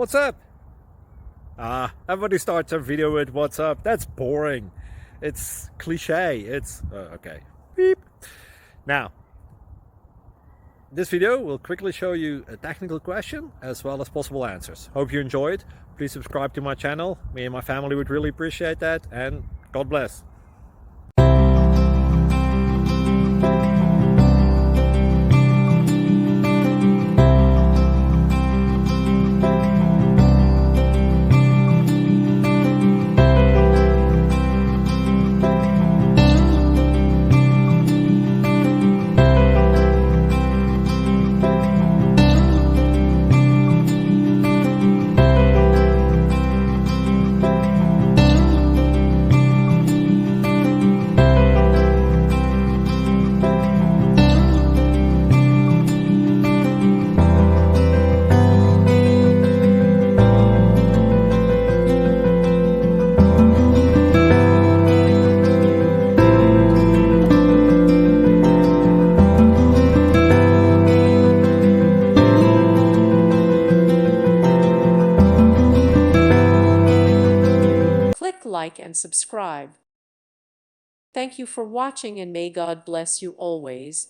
What's up? Everybody starts their video with what's up. That's boring. It's cliche. It's okay. Beep. Now, this video will quickly show you a technical question as well as possible answers. Hope you enjoyed. Please subscribe to my channel. Me and my family would really appreciate that, and God bless. Click like and subscribe. Thank you for watching, and may God bless you always.